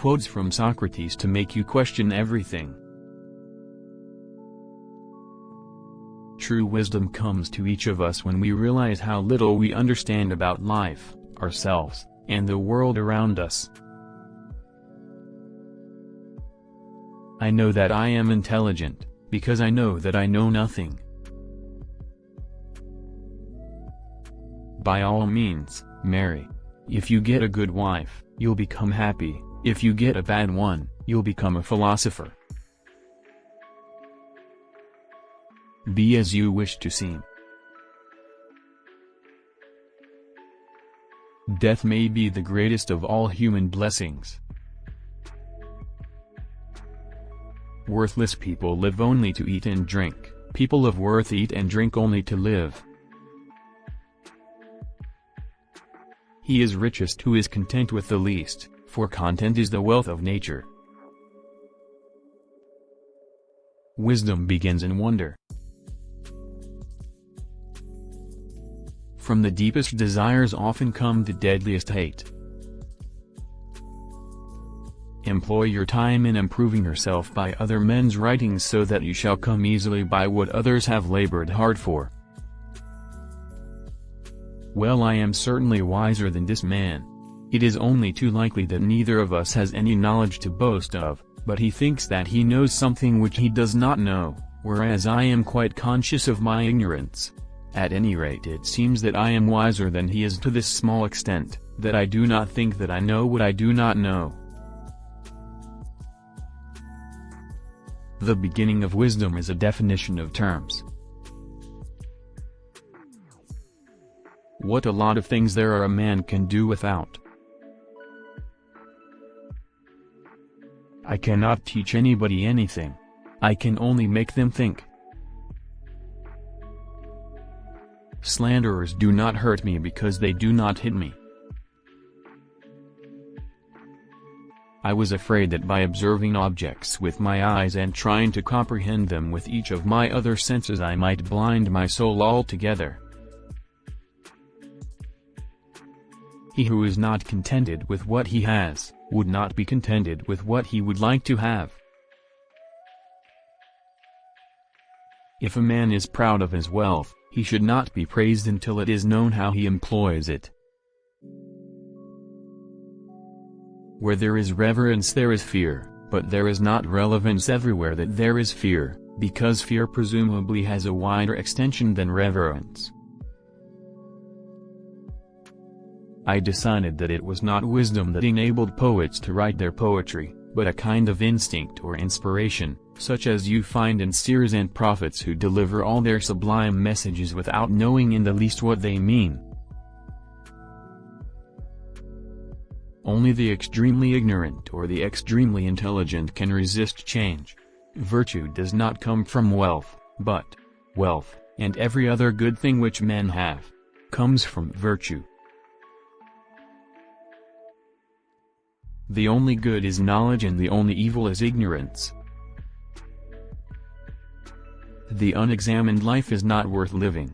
quotes from Socrates to make you question everything. True wisdom comes to each of us when we realize how little we understand about life, ourselves, and the world around us. I know that I am intelligent, because I know that I know nothing. By all means, marry. If you get a good wife, you'll become happy. If you get a bad one, you'll become a philosopher. Be as you wish to seem. Death may be the greatest of all human blessings. Worthless people live only to eat and drink. People of worth eat and drink only to live. He is richest who is content with the least, for content is the wealth of nature. Wisdom begins in wonder. From the deepest desires often come the deadliest hate. Employ your time in improving yourself by other men's writings so that you shall come easily by what others have labored hard for. Well, I am certainly wiser than this man. It is only too likely that neither of us has any knowledge to boast of, but he thinks that he knows something which he does not know, whereas I am quite conscious of my ignorance. At any rate, it seems that I am wiser than he is to this small extent, that I do not think that I know what I do not know. The beginning of wisdom is a definition of terms. What a lot of things there are a man can do without. I cannot teach anybody anything. I can only make them think. Slanderers do not hurt me because they do not hit me. I was afraid that by observing objects with my eyes and trying to comprehend them with each of my other senses I might blind my soul altogether. He who is not contented with what he has, would not be contented with what he would like to have. If a man is proud of his wealth, he should not be praised until it is known how he employs it. Where there is reverence there is fear, but there is not relevance everywhere that there is fear, because fear presumably has a wider extension than reverence. I decided that it was not wisdom that enabled poets to write their poetry, but a kind of instinct or inspiration, such as you find in seers and prophets who deliver all their sublime messages without knowing in the least what they mean. Only the extremely ignorant or the extremely intelligent can resist change. Virtue does not come from wealth, but wealth, and every other good thing which men have, comes from virtue. The only good is knowledge and the only evil is ignorance. The unexamined life is not worth living.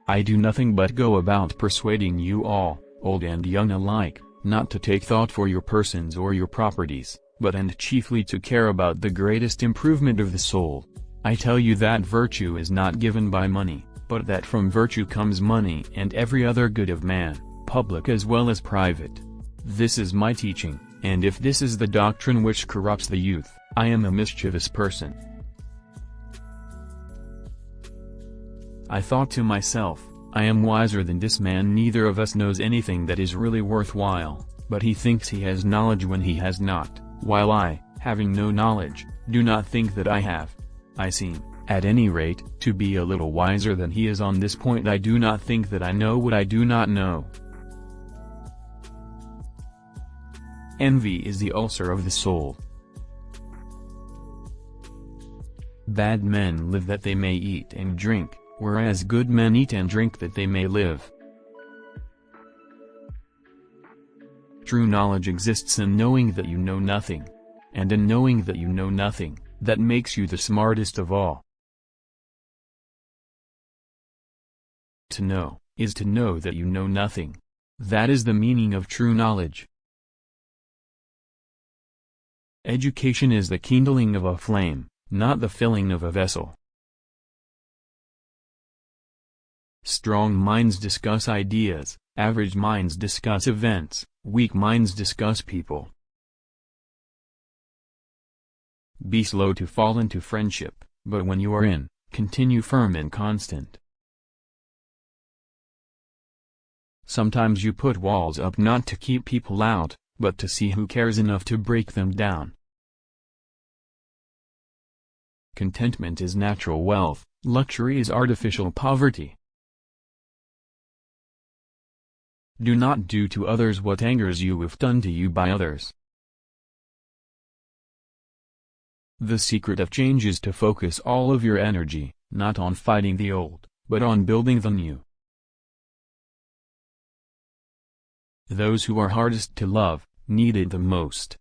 I do nothing but go about persuading you all, old and young alike, not to take thought for your persons or your properties, but and chiefly to care about the greatest improvement of the soul. I tell you that virtue is not given by money, but that from virtue comes money and every other good of man, public as well as private. This is my teaching, and if this is the doctrine which corrupts the youth, I am a mischievous person. I thought to myself, I am wiser than this man. Neither of us knows anything that is really worthwhile, but he thinks he has knowledge when he has not, while I, having no knowledge, do not think that I have. I seem, at any rate, to be a little wiser than he is on this point. I do not think that I know what I do not know. Envy is the ulcer of the soul. Bad men live that they may eat and drink, whereas good men eat and drink that they may live. True knowledge exists in knowing that you know nothing, and in knowing that you know nothing, that makes you the smartest of all. To know, is to know that you know nothing. That is the meaning of true knowledge. Education is the kindling of a flame, not the filling of a vessel. Strong minds discuss ideas, average minds discuss events, weak minds discuss people. Be slow to fall into friendship, but when you are in, continue firm and constant. Sometimes you put walls up not to keep people out, but to see who cares enough to break them down. Contentment is natural wealth, luxury is artificial poverty. Do not do to others what angers you if done to you by others. The secret of change is to focus all of your energy, not on fighting the old, but on building the new. Those who are hardest to love, need it the most.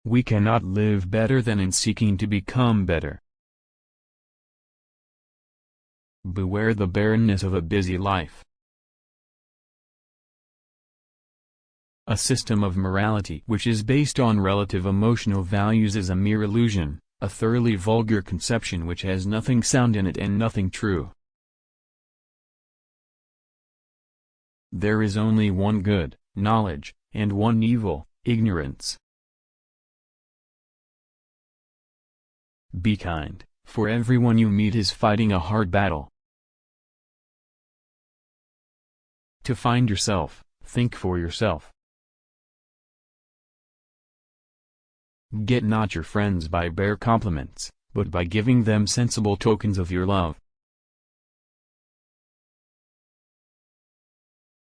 We cannot live better than in seeking to become better. Beware the barrenness of a busy life. A system of morality which is based on relative emotional values is a mere illusion, a thoroughly vulgar conception which has nothing sound in it and nothing true. There is only one good, knowledge, and one evil, ignorance. Be kind, for everyone you meet is fighting a hard battle. To find yourself, think for yourself. Get not your friends by bare compliments, but by giving them sensible tokens of your love.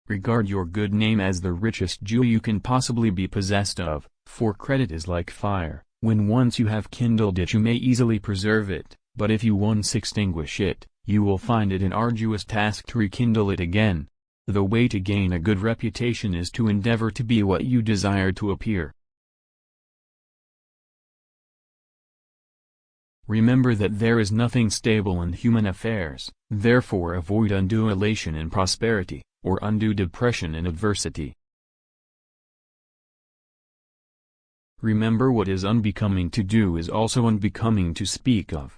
Regard your good name as the richest jewel you can possibly be possessed of, for credit is like fire, when once you have kindled it you may easily preserve it, but if you once extinguish it, you will find it an arduous task to rekindle it again. The way to gain a good reputation is to endeavor to be what you desire to appear. Remember that there is nothing stable in human affairs, therefore avoid undue elation in prosperity, or undue depression in adversity. Remember what is unbecoming to do is also unbecoming to speak of.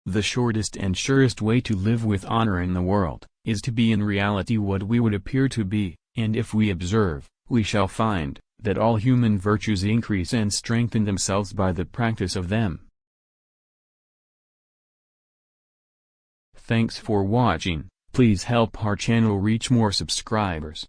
The shortest and surest way to live with honor in the world, is to be in reality what we would appear to be, and if we observe, we shall find, that all human virtues increase and strengthen themselves by the practice of them. Thanks for watching, please help our channel reach more subscribers.